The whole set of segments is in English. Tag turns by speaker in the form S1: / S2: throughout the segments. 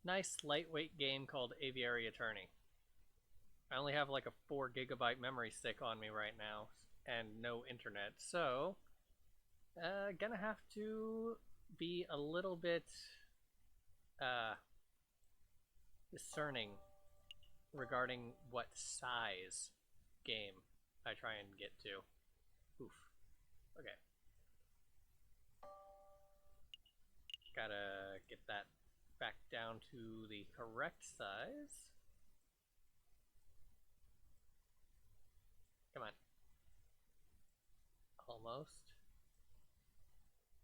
S1: Nice lightweight game called Aviary Attorney. I only have like a 4 GB memory stick on me right now and no internet, so gonna have to be a little bit uh, discerning regarding what size game I try and get to. Oof. Okay. Gotta get that back down to the correct size. Come on. Almost.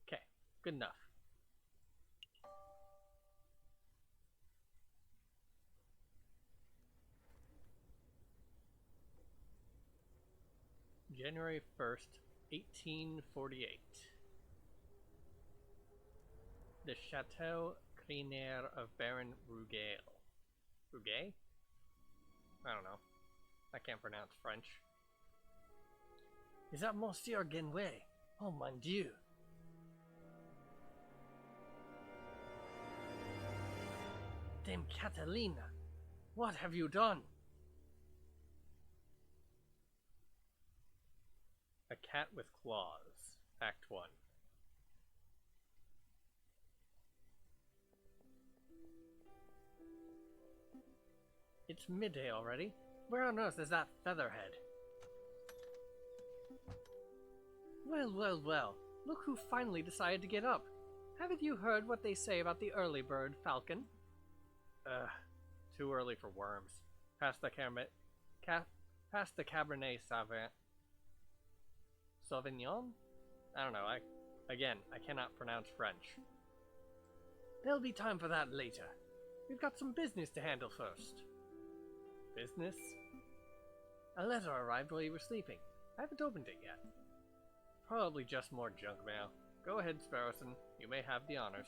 S1: Okay, good enough. January 1st, 1848. The Chateau Crinière of Baron Rougail. Rougail? I don't know. I can't pronounce French. Is that Monsieur Genway? Oh mon Dieu! Dame Catalina! What have you done? A Cat with Claws, Act 1. It's midday already. Where on earth is that featherhead? Well, well, well. Look who finally decided to get up. Haven't you heard what they say about the early bird, Falcon? Too early for worms. Past the Cabernet Sauvignon? I don't know. I cannot pronounce French. There'll be time for that later. We've got some business to handle first. Business? A letter arrived while you were sleeping. I haven't opened it yet. Probably just more junk mail. Go ahead, Sparrowson. You may have the honors.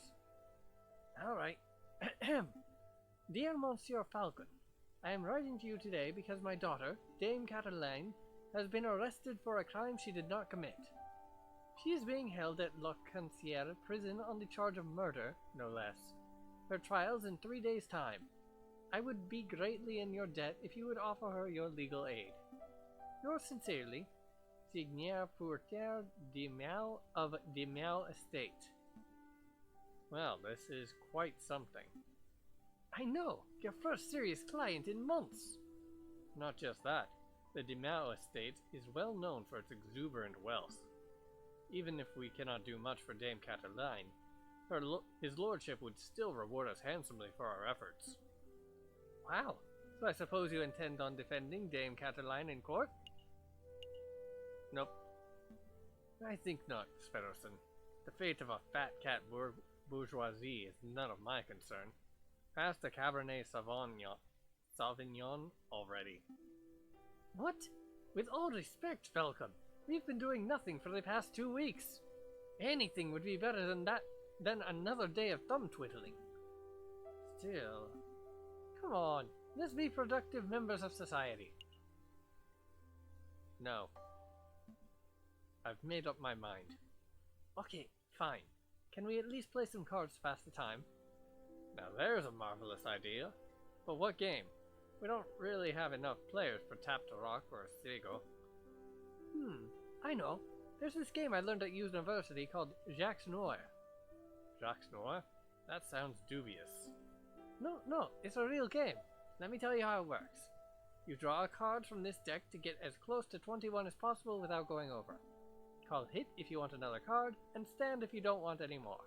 S1: Alright. Dear Monsieur Falcon, I am writing to you today because my daughter, Dame Cataline, has been arrested for a crime she did not commit. She is being held at La Concierge prison on the charge of murder, no less. Her trial's in 3 days' time. I would be greatly in your debt if you would offer her your legal aid. Yours sincerely, Signier Pourterre de Miao of de Miao Estate. Well, this is quite something. I know! Your first serious client in months! Not just that. The de Miao Estate is well known for its exuberant wealth. Even if we cannot do much for Dame Cataline, his lordship would still reward us handsomely for our efforts. Wow, so I suppose you intend on defending Dame Cataline in court? Nope. I think not, Sparrowson. The fate of a fat cat bourgeoisie is none of my concern. Pass the Cabernet Sauvignon already. What? With all respect, Falcon, we've been doing nothing for the past 2 weeks. Anything would be better than another day of thumb twiddling. Still... Come on, let's be productive members of society. No. I've made up my mind. Okay, fine. Can we at least play some cards to pass the time? Now there's a marvelous idea. But what game? We don't really have enough players for Tap to Rock or Sego. I know. There's this game I learned at university called Jacques Noir. Jacques Noir? That sounds dubious. No, it's a real game. Let me tell you how it works. You draw a card from this deck to get as close to 21 as possible without going over. Call hit if you want another card, and stand if you don't want any more.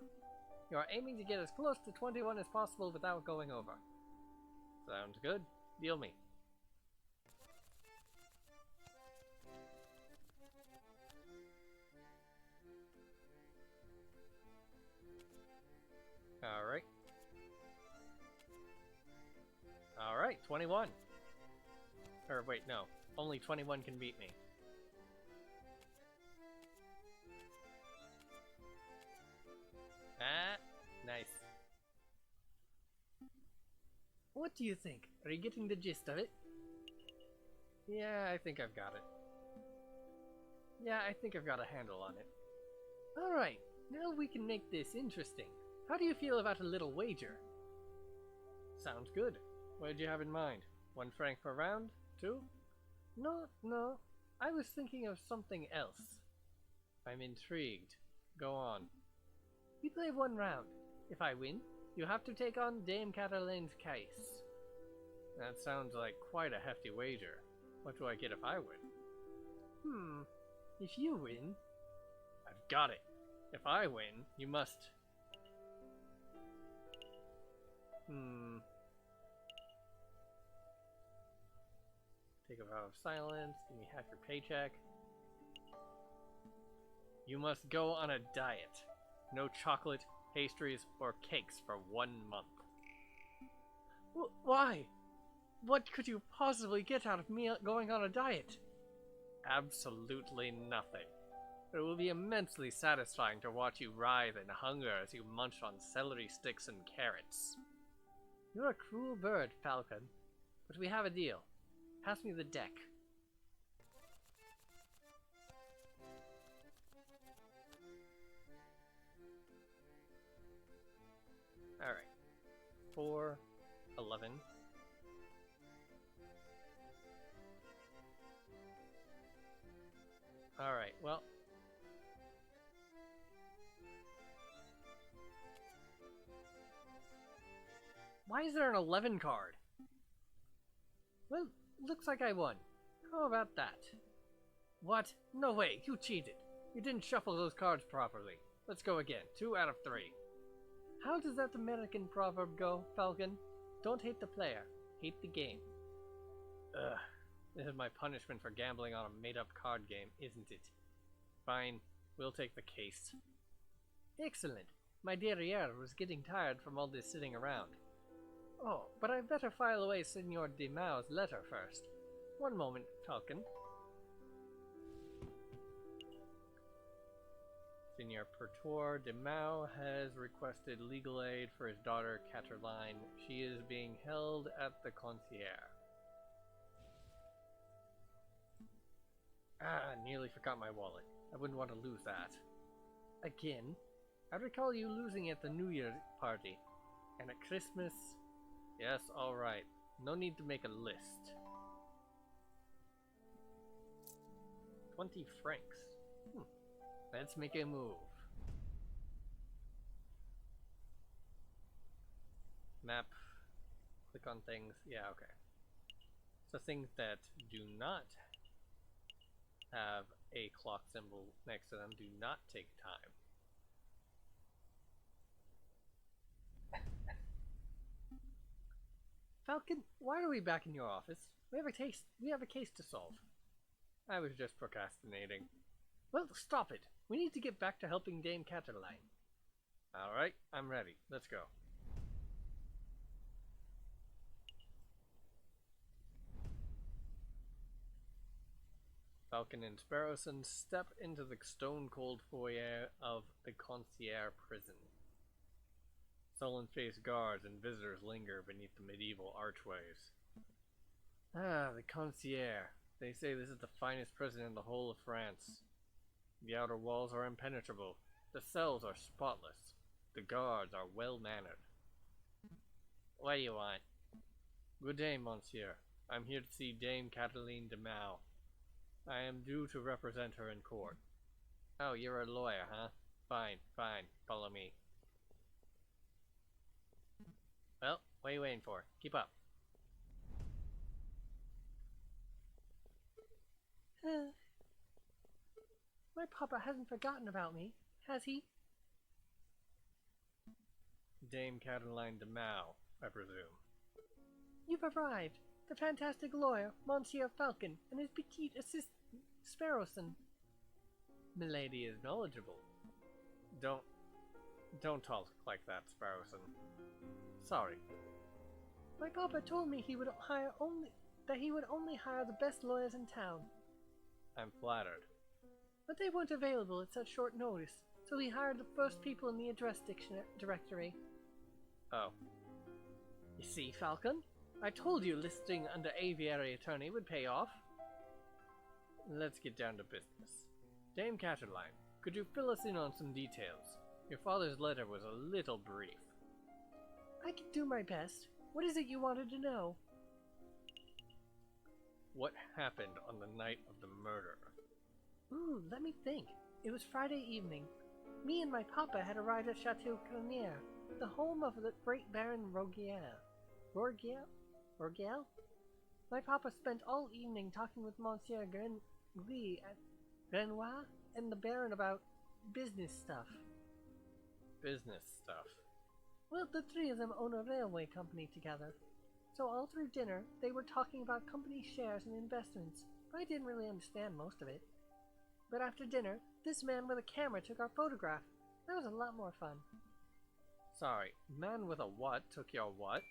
S1: You are aiming to get as close to 21 as possible without going over. Sounds good. Deal me. Alright. Alright, 21. Or wait, no. Only 21 can beat me. Ah, nice. What do you think? Are you getting the gist of it? Yeah, I think I've got it. Yeah, I think I've got a handle on it. Alright, now we can make this interesting. How do you feel about a little wager? Sounds good. What did you have in mind? 1 franc per round? 2? No. I was thinking of something else. I'm intrigued. Go on. We play 1 round. If I win, you have to take on Dame Cataline's case. That sounds like quite a hefty wager. What do I get if I win? If you win... I've got it. If I win, you must... Take a vow of silence, give me half your paycheck. You must go on a diet. No chocolate, pastries, or cakes for 1 month. Why? What could you possibly get out of me going on a diet? Absolutely nothing. It will be immensely satisfying to watch you writhe in hunger as you munch on celery sticks and carrots. You're a cruel bird, Falcon, but we have a deal. Pass me the deck. Alright. 4, 11. Alright, well. Why is there an 11 card? Well, looks like I won. How about that? What? No way, you cheated. You didn't shuffle those cards properly. Let's go again. 2 out of 3. How does that American proverb go, Falcon? Don't hate the player, hate the game. Ugh. This is my punishment for gambling on a made-up card game, isn't it? Fine, we'll take the case. Excellent. My derriere was getting tired from all this sitting around. Oh, but I'd better file away Senor de Mao's letter first. 1 moment, Falcon. Senor Pertor de Mao has requested legal aid for his daughter, Caterline. She is being held at the concierge. Nearly forgot my wallet. I wouldn't want to lose that. Again? I recall you losing at the New Year party. And at Christmas... Yes, alright. No need to make a list. 20 francs. Let's make a move. Map. Click on things. Yeah, okay. So things that do not have a clock symbol next to them do not take time. Falcon, why are we back in your office? We have a case to solve. I was just procrastinating. Well, stop it. We need to get back to helping Dame Caterline. Alright, I'm ready. Let's go. Falcon and Sparrowson step into the stone-cold foyer of the concierge prison. Sullen-faced guards and visitors linger beneath the medieval archways. Ah, the concierge. They say this is the finest prison in the whole of France. The outer walls are impenetrable. The cells are spotless. The guards are well-mannered. What do you want? Good day, monsieur. I'm here to see Dame Cataline de Mao. I am due to represent her in court. Oh, you're a lawyer, huh? Fine, fine. Follow me. Well, what are you waiting for? Keep up. My papa hasn't forgotten about me, has he? Dame Cataline de Mao, I presume. You've arrived. The fantastic lawyer, Monsieur Falcon, and his petite assistant, Sparrowson. Milady is knowledgeable. Don't talk like that, Sparrowson. Sorry. My papa told me he would only hire the best lawyers in town. I'm flattered. But they weren't available at such short notice, so he hired the first people in the address directory. Oh. You see, Falcon? I told you listing under Aviary attorney would pay off. Let's get down to business. Dame Caterline, could you fill us in on some details? Your father's letter was a little brief. I can do my best. What is it you wanted to know? What happened on the night of the murder? Ooh, let me think. It was Friday evening. Me and my papa had arrived at Chateau Cranier, the home of the great Baron Rogiel. Rogiel? My papa spent all evening talking with Monsieur Grenoir and the Baron about business stuff. Business stuff? Well, the three of them own a railway company together. So all through dinner, they were talking about company shares and investments. I didn't really understand most of it. But after dinner, this man with a camera took our photograph. That was a lot more fun. Sorry, man with a what took your what?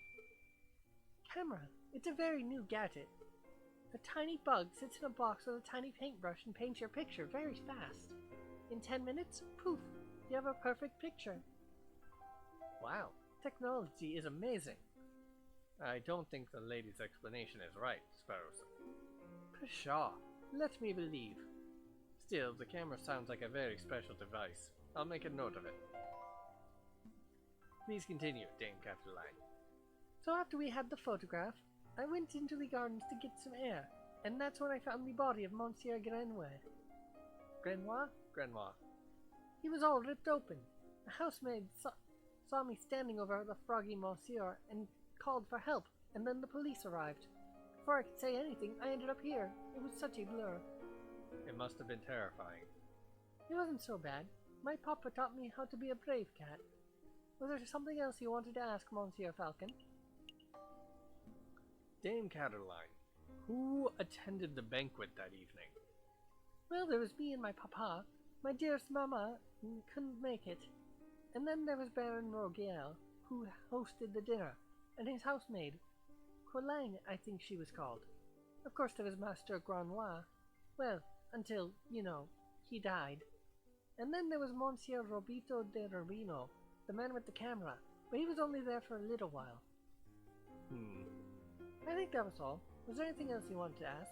S1: Camera. It's a very new gadget. A tiny bug sits in a box with a tiny paintbrush and paints your picture very fast. In 10 minutes, poof, you have a perfect picture. Wow, technology is amazing. I don't think the lady's explanation is right, Sparrowson. Pshaw, let me believe. Still, the camera sounds like a very special device. I'll make a note of it. Please continue, Dame Cataline. So after we had the photograph, I went into the gardens to get some air, and that's when I found the body of Monsieur Grenoir. Grenoir. He was all ripped open. The housemaid saw me standing over the froggy Monsieur and called for help, and then the police arrived. Before I could say anything, I ended up here. It was such a blur. It must have been terrifying. It wasn't so bad. My papa taught me how to be a brave cat. Was there something else you wanted to ask, Monsieur Falcon? Dame Cataline, who attended the banquet that evening? Well, there was me and my papa. My dearest mamma couldn't make it. And then there was Baron Rogiel, who hosted the dinner, and his housemaid. Quoline, I think she was called. Of course there was Master Grenoir. Well, until, he died. And then there was Monsieur Robito de Rubino, the man with the camera, but he was only there for a little while. I think that was all. Was there anything else you wanted to ask?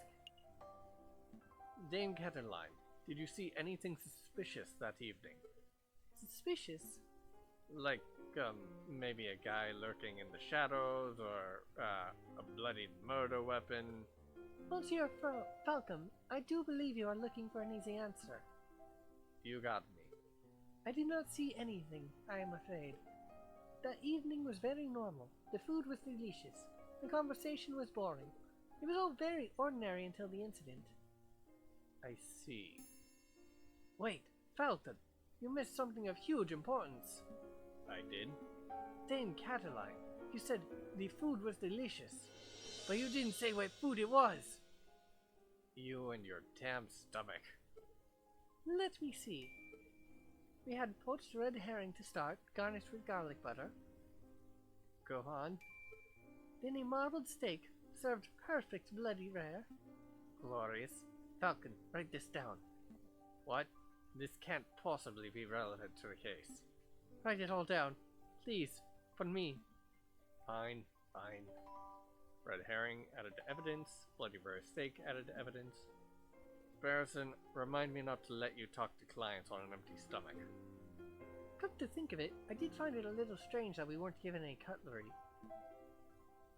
S1: Dame Cataline, did you see anything suspicious that evening? Suspicious? Like, maybe a guy lurking in the shadows, or, a bloodied murder weapon? Monsieur Falcon, I do believe you are looking for an easy answer. You got me. I did not see anything, I am afraid. That evening was very normal. The food was delicious. The conversation was boring. It was all very ordinary until the incident. I see. Wait, Falcon, you missed something of huge importance. I did? Dame Cataline, you said the food was delicious, but you didn't say what food it was. You and your damn stomach. Let me see. We had poached red herring to start, garnished with garlic butter. Go on. Then a marbled steak, served perfect bloody rare. Glorious. Falcon, write this down. What? This can't possibly be relevant to the case. Write it all down. Please, for me. Fine. Red herring added to evidence. Bloody rare steak added to evidence. Barrison, remind me not to let you talk to clients on an empty stomach. Come to think of it, I did find it a little strange that we weren't given any cutlery.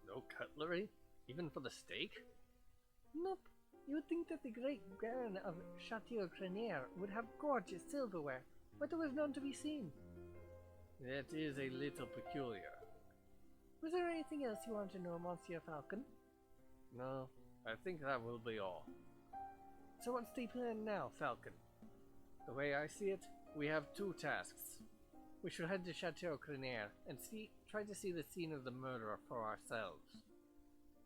S1: No cutlery? Even for the steak? Nope. You would think that the great Baron of Chateau Cranier would have gorgeous silverware, but there was none to be seen. That is a little peculiar. Was there anything else you want to know, Monsieur Falcon? No, I think that will be all. So what's the plan now, Falcon? The way I see it, we have two tasks. We should head to Chateau Cranier and try to see the scene of the murder for ourselves.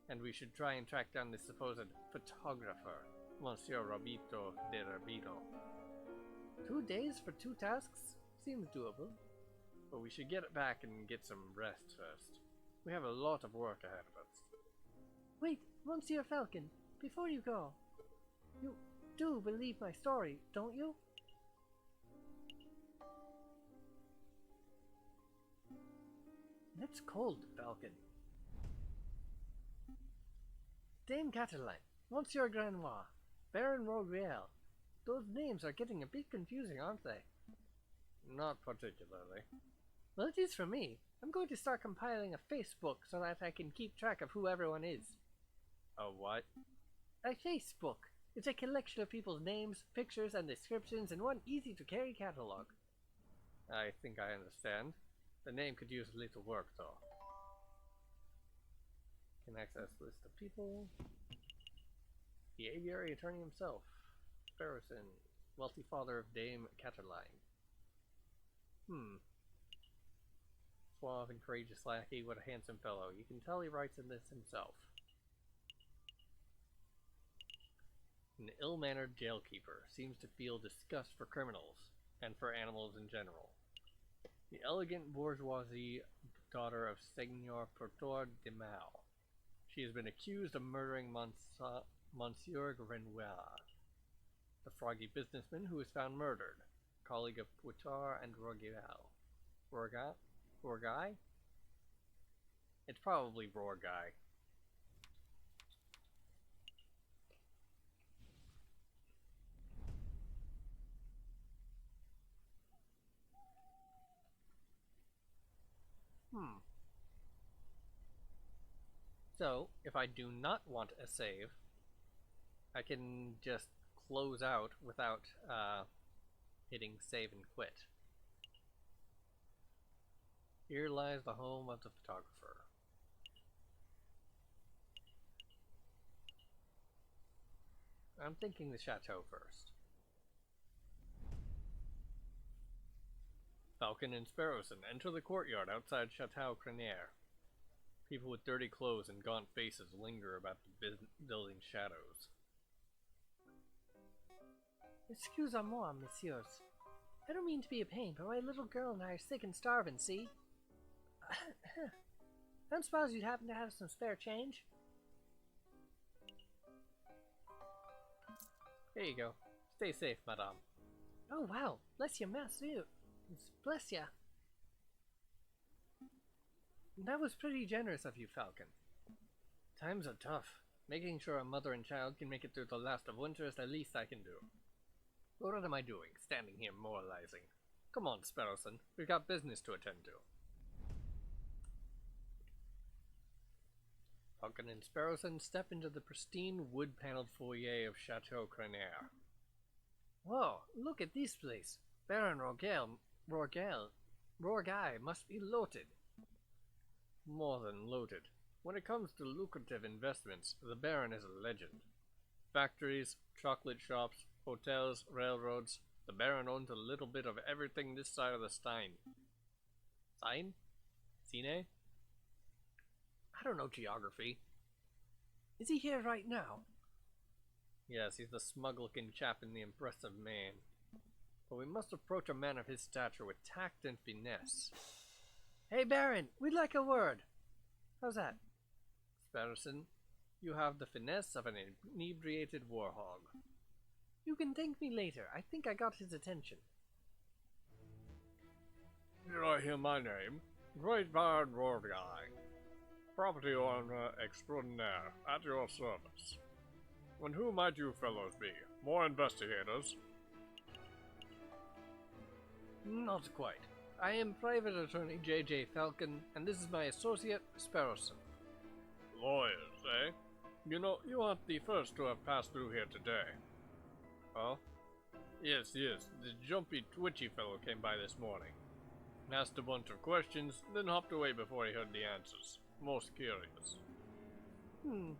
S1: And we should try and track down the supposed photographer, Monsieur Robito de Rubino. 2 days for 2 tasks? Seems doable. But we should get it back and get some rest first. We have a lot of work ahead of us. Wait, Monsieur Falcon, before you go. You do believe my story, don't you? That's cold, Falcon. Dame Cataline, Monsieur Grenoir, Baron Rogiel. Those names are getting a bit confusing, aren't they? Not particularly. Well, it is for me. I'm going to start compiling a Facebook so that I can keep track of who everyone is. A what? A Facebook. It's a collection of people's names, pictures, and descriptions in one easy-to-carry catalog. I think I understand. The name could use a little work, though. Can access list of people. The Aviary attorney himself. Sparrowson. Wealthy father of Dame Cataline. Suave and courageous lackey, what a handsome fellow. You can tell he writes in this himself. An ill-mannered jailkeeper seems to feel disgust for criminals, and for animals in general. The elegant bourgeoisie daughter of Seigneur Portor de Mal. She has been accused of murdering Monsieur Grenoir, the froggy businessman who was found murdered, colleague of Poutard and Rourgal. Rourgai? It's probably Rourgai. So, if I do not want a save, I can just close out without hitting save and quit. Here lies the home of the photographer. I'm thinking the chateau first. Falcon and Sparrowson enter the courtyard outside Chateau Crenier. People with dirty clothes and gaunt faces linger about the building's shadows. Excusez-moi, messieurs. I don't mean to be a pain, but my little girl and I are sick and starving, see? I don't suppose you'd happen to have some spare change? Here you go. Stay safe, madame. Oh, wow. Bless you, monsieur. Bless ya. That was pretty generous of you, Falcon. Times are tough. Making sure a mother and child can make it through the last of winter is the least I can do. What am I doing, standing here moralizing? Come on, Sparrowson. We've got business to attend to. Falcon and Sparrowson step into the pristine wood-paneled foyer of Chateau Crenier. Whoa, look at this place. Baron Rourgai must be loaded. More than loaded. When it comes to lucrative investments, the Baron is a legend. Factories, chocolate shops, hotels, railroads. The Baron owns a little bit of everything this side of the Stein. Stein? Sine? I don't know geography. Is he here right now? Yes, he's the smug-looking chap and the impressive man. But we must approach a man of his stature with tact and finesse. Hey, Baron, we'd like a word. How's that? Sparrowson, you have the finesse of an inebriated warhog. You can thank me later. I think I got his attention. Did I hear my name? Great Baron Rourgai. Property owner extraordinaire, at your service. And who might you fellows be? More investigators? Not quite. I am Private Attorney J.J. Falcon, and this is my associate, Sparrowson. Lawyers, eh? You know, you aren't the first to have passed through here today. Oh? Yes, the jumpy, twitchy fellow came by this morning. Asked a bunch of questions, then hopped away before he heard the answers. Most curious. Do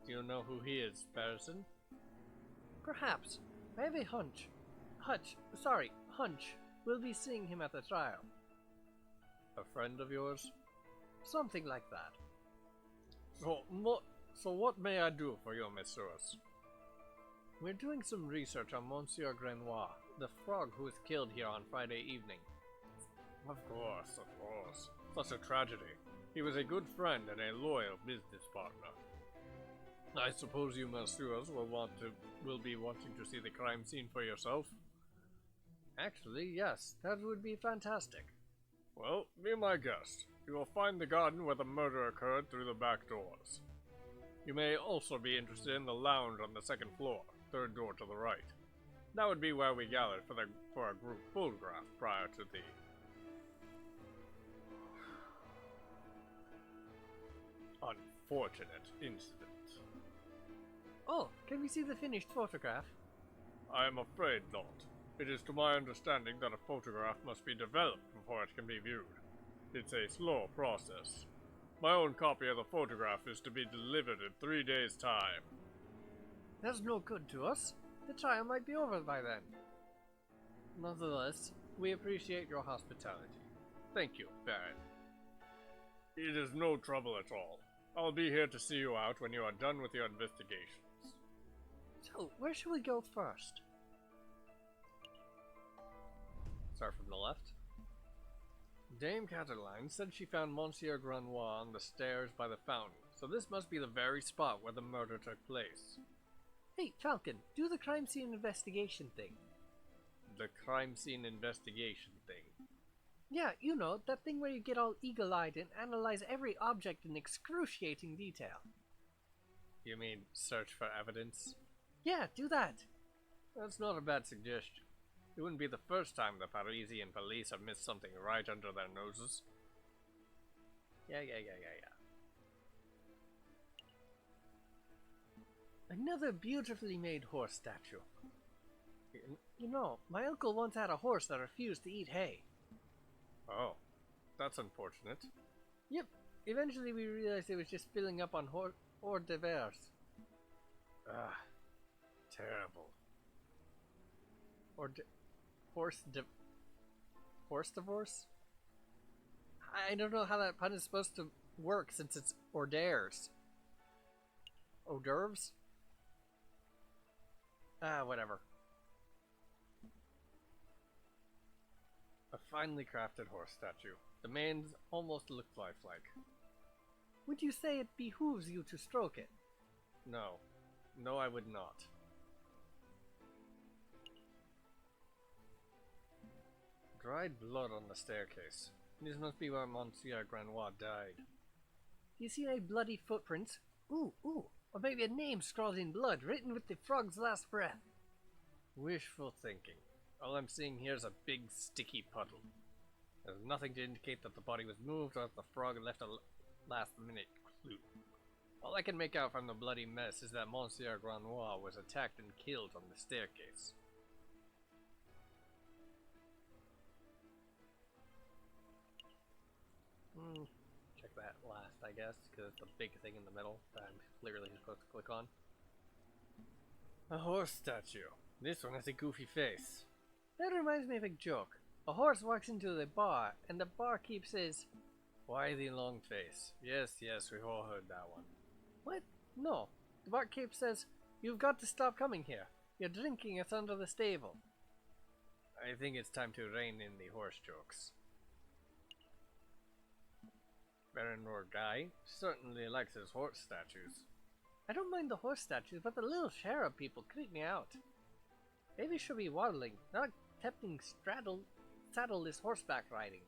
S1: you know who he is, Sparrowson? Perhaps. I have a hunch. Hunch. We'll be seeing him at the trial. A friend of yours? Something like that. So what may I do for you, messieurs? We're doing some research on Monsieur Grenoir, the frog who was killed here on Friday evening. Of course. Such a tragedy. He was a good friend and a loyal business partner. I suppose you messieurs will be wanting to see the crime scene for yourself? Actually, yes, that would be fantastic. Well, be my guest. You will find the garden where the murder occurred through the back doors. You may also be interested in the lounge on the second floor, third door to the right. That would be where we gathered for a group photograph prior to the unfortunate incident.
S2: Oh, can we see the finished photograph?
S1: I am afraid not. It is to my understanding that a photograph must be developed before it can be viewed. It's a slow process. My own copy of the photograph is to be delivered in 3 days' time.
S2: That's no good to us. The trial might be over by then. Nonetheless, we appreciate your hospitality.
S1: Thank you, Baron. It is no trouble at all. I'll be here to see you out when you are done with your investigations.
S2: So, where shall we go first?
S1: Start from the left. Dame Cataline said she found Monsieur Granois on the stairs by the fountain, so this must be the very spot where the murder took place.
S2: Hey, Falcon, do the crime scene investigation thing.
S1: The crime scene investigation thing?
S2: Yeah, you know, that thing where you get all eagle-eyed and analyze every object in excruciating detail.
S1: You mean search for evidence?
S2: Yeah, do that.
S1: That's not a bad suggestion. It wouldn't be the first time the Parisian police have missed something right under their noses. Yeah.
S2: Another beautifully made horse statue. You know, my uncle once had a horse that refused to eat hay.
S1: Oh, that's unfortunate.
S2: Yep, eventually we realized it was just filling up on hors d'oeuvres.
S1: Ah, terrible.
S2: Horse divorce? I don't know how that pun is supposed to work since it's hors d'oeuvres. Hors d'oeuvres? Whatever.
S1: A finely crafted horse statue. The manes almost looked lifelike.
S2: Would you say it behooves you to stroke it?
S1: No. No, I would not. Dried blood on the staircase. This must be where Monsieur Granois died.
S2: Do you see any bloody footprints? Ooh, or maybe a name scrawled in blood, written with the frog's last breath.
S1: Wishful thinking. All I'm seeing here is a big sticky puddle. There's nothing to indicate that the body was moved or that the frog left a last-minute clue. All I can make out from the bloody mess is that Monsieur Granois was attacked and killed on the staircase. Check that last, I guess, because it's the big thing in the middle that I'm clearly supposed to click on. A horse statue. This one has a goofy face.
S2: That reminds me of a joke. A horse walks into the bar, and the barkeep says,
S1: "Why the long face?" Yes, we've all heard that one.
S2: What? No. The barkeep says, "You've got to stop coming here. You're drinking it under the stable."
S1: I think it's time to rein in the horse jokes. Baron Guy certainly likes his horse statues.
S2: I don't mind the horse statues, but the little cherub people creep me out. Maybe should be waddling, not attempting saddle this horseback riding.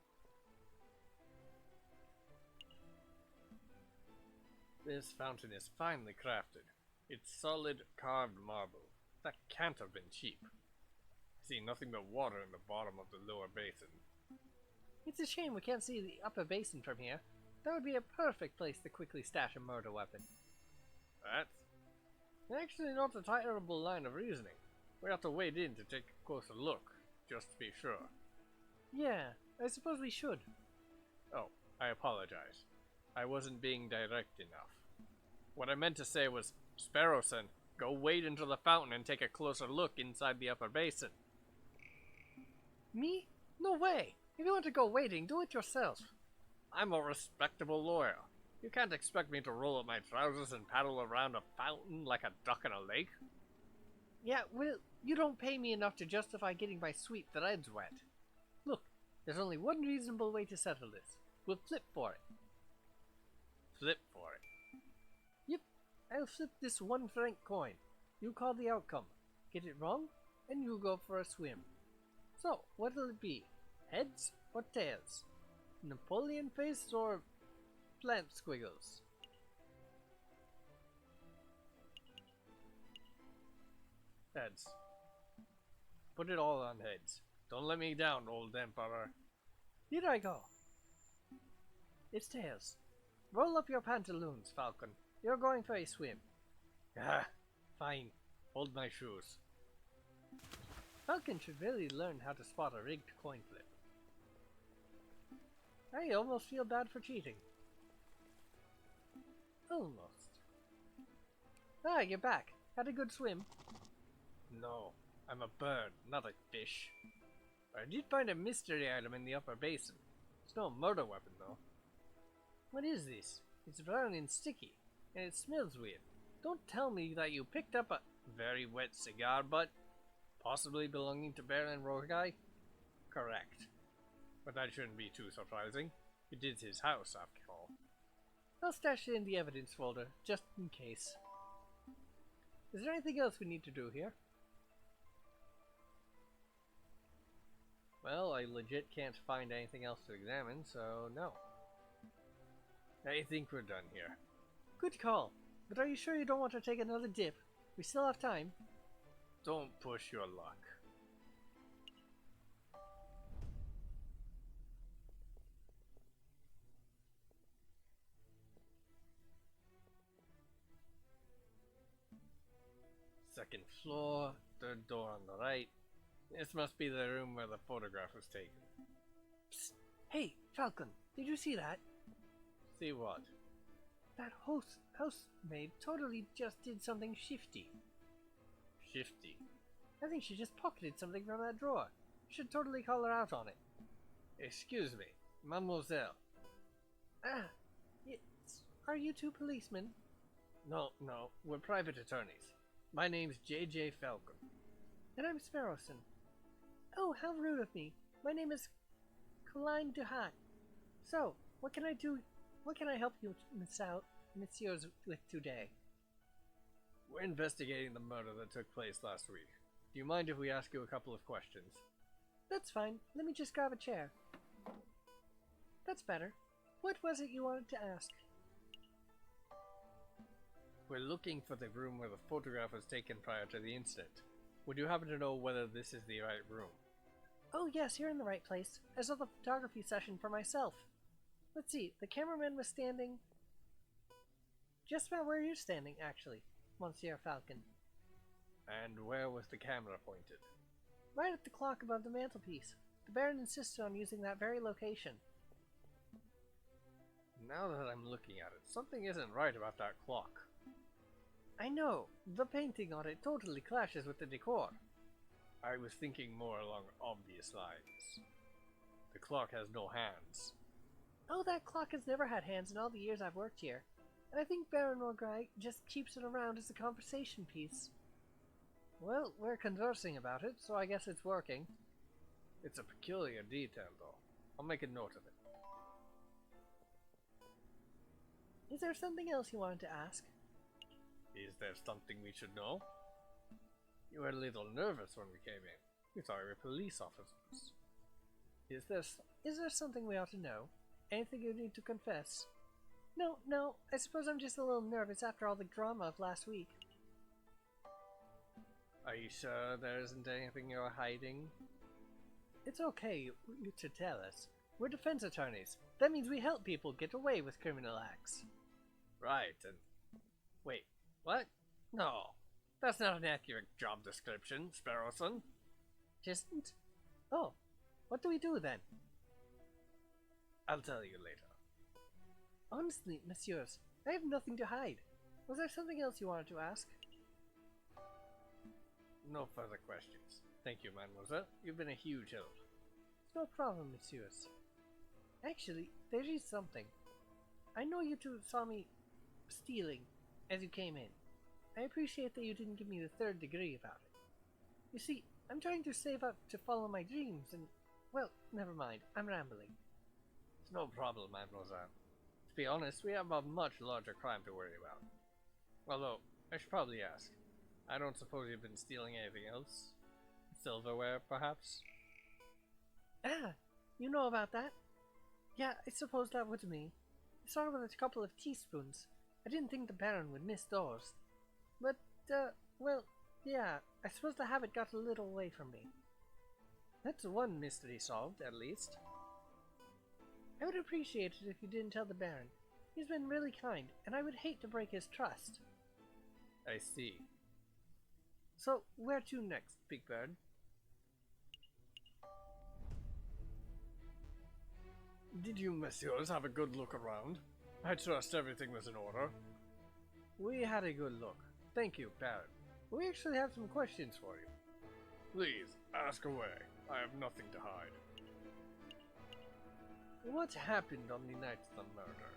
S1: This fountain is finely crafted. It's solid carved marble. That can't have been cheap. I see nothing but water in the bottom of the lower basin.
S2: It's a shame we can't see the upper basin from here. That would be a perfect place to quickly stash a murder weapon.
S1: That's actually not a terrible line of reasoning. We have to wade in to take a closer look, just to be sure.
S2: Yeah, I suppose we should.
S1: Oh, I apologize. I wasn't being direct enough. What I meant to say was, Sparrowson, go wade into the fountain and take a closer look inside the upper basin.
S2: Me? No way! If you want to go wading, do it yourself.
S1: I'm a respectable lawyer. You can't expect me to roll up my trousers and paddle around a fountain like a duck in a lake.
S2: Yeah, well, you don't pay me enough to justify getting my sweet threads wet. Look, there's only one reasonable way to settle this. We'll flip for it.
S1: Flip for it?
S2: Yep, I'll flip this 1 franc coin. You call the outcome. Get it wrong, and you go for a swim. So, what'll it be? Heads or tails? Napoleon face or plant squiggles?
S1: Heads. Put it all on heads. Don't let me down, old emperor.
S2: Here I go. It's tails. Roll up your pantaloons, Falcon. You're going for a swim.
S1: Ah, fine. Hold my shoes.
S2: Falcon should really learn how to spot a rigged coin flip. I almost feel bad for cheating. Almost. Ah, you're back. Had a good swim?
S1: No, I'm a bird, not a fish. I did find a mystery item in the upper basin. It's no murder weapon, though.
S2: What is this? It's brown and sticky, and it smells weird. Don't tell me that you picked up a
S1: very wet cigar butt, possibly belonging to Baron Rogai? Correct. But that shouldn't be too surprising. It is his house, after all.
S2: I'll stash it in the evidence folder, just in case. Is there anything else we need to do here?
S1: Well, I legit can't find anything else to examine, so no. I think we're done here.
S2: Good call. But are you sure you don't want to take another dip? We still have time.
S1: Don't push your luck. Second floor, third door on the right. This must be the room where the photograph was taken.
S2: Psst. Hey, Falcon, did you see that?
S1: See what?
S2: That housemaid totally just did something shifty.
S1: Shifty?
S2: I think she just pocketed something from that drawer. Should totally call her out on it.
S1: Excuse me, mademoiselle.
S2: Ah, yes. Are you two policemen?
S1: No, we're private attorneys. My name's J.J. Falcon.
S2: And I'm Sparrowson. Oh, how rude of me. My name is Colline Duhat. So, what can I do? What can I help you, messieurs, with today?
S1: We're investigating the murder that took place last week. Do you mind if we ask you a couple of questions?
S2: That's fine. Let me just grab a chair. That's better. What was it you wanted to ask?
S1: We're looking for the room where the photograph was taken prior to the incident. Would you happen to know whether this is the right room?
S2: Oh yes, you're in the right place. I saw the photography session for myself. Let's see, the cameraman was standing just about where you're standing, actually, Monsieur Falcon.
S1: And where was the camera pointed?
S2: Right at the clock above the mantelpiece. The Baron insisted on using that very location.
S1: Now that I'm looking at it, something isn't right about that clock.
S2: I know. The painting on it totally clashes with the decor.
S1: I was thinking more along obvious lines. The clock has no hands.
S2: Oh, that clock has never had hands in all the years I've worked here. And I think Baron Rograi just keeps it around as a conversation piece. Well, we're conversing about it, so I guess it's working.
S1: It's a peculiar detail, though. I'll make a note of it.
S2: Is there something else you wanted to ask?
S1: Is there something we should know? You were a little nervous when we came in. We thought we were police officers.
S2: Is there something we ought to know? Anything you need to confess? No, I suppose I'm just a little nervous after all the drama of last week.
S1: Are you sure there isn't anything you're hiding?
S2: It's okay to tell us. We're defense attorneys. That means we help people get away with criminal acts.
S1: Right, and... Wait, what? No, that's not an accurate job description, Sparrowson.
S2: Isn't? Oh, what do we do then?
S1: I'll tell you later.
S2: Honestly, messieurs, I have nothing to hide. Was there something else you wanted to ask?
S1: No further questions. Thank you, mademoiselle. You've been a huge help.
S2: No problem, messieurs. Actually, there is something. I know you two saw me stealing as you came in. I appreciate that you didn't give me the third degree about it. You see, I'm trying to save up to follow my dreams and, well, never mind, I'm rambling.
S1: It's no problem, mademoiselle. To be honest, we have a much larger crime to worry about. Although, I should probably ask, I don't suppose you've been stealing anything else? Silverware, perhaps?
S2: Ah, you know about that? Yeah, I suppose that was me. I started with a couple of teaspoons. I didn't think the Baron would miss those. But, well, yeah, I suppose the habit got a little away from me. That's one mystery solved, at least. I would appreciate it if you didn't tell the Baron. He's been really kind, and I would hate to break his trust.
S1: I see.
S2: So, where to next, Big Bird?
S1: Did you messieurs have a good look around? I trust everything was in order.
S2: We had a good look. Thank you, Baron. We actually have some questions for you.
S1: Please, ask away. I have nothing to hide.
S2: What happened on the night of the murder?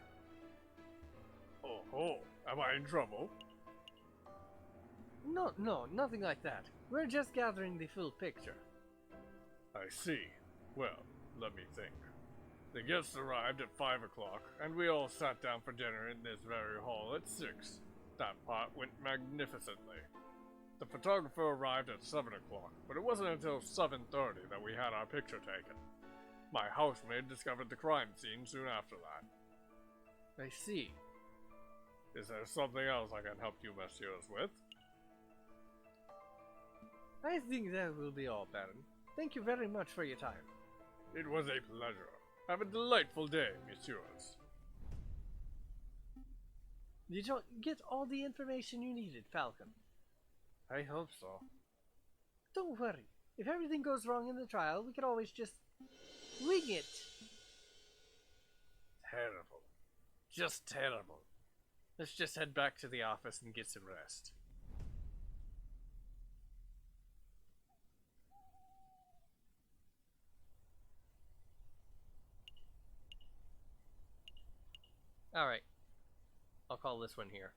S1: Oh, am I in trouble?
S2: No, nothing like that. We're just gathering the full picture.
S1: I see. Well, let me think. The guests arrived at 5 o'clock, and we all sat down for dinner in this very hall at 6. That part went magnificently. The photographer arrived at 7 o'clock, but it wasn't until 7:30 that we had our picture taken. My housemaid discovered the crime scene soon after that.
S2: I see.
S1: Is there something else I can help you messieurs with?
S2: I think that will be all, Baron. Thank you very much for your time.
S1: It was a pleasure. Have a delightful day, messieurs.
S2: Did you get all the information you needed, Falcon?
S1: I hope so.
S2: Don't worry. If everything goes wrong in the trial, we can always just wing it.
S1: Terrible. Just terrible. Let's just head back to the office and get some rest.
S2: Alright. I'll call this one here.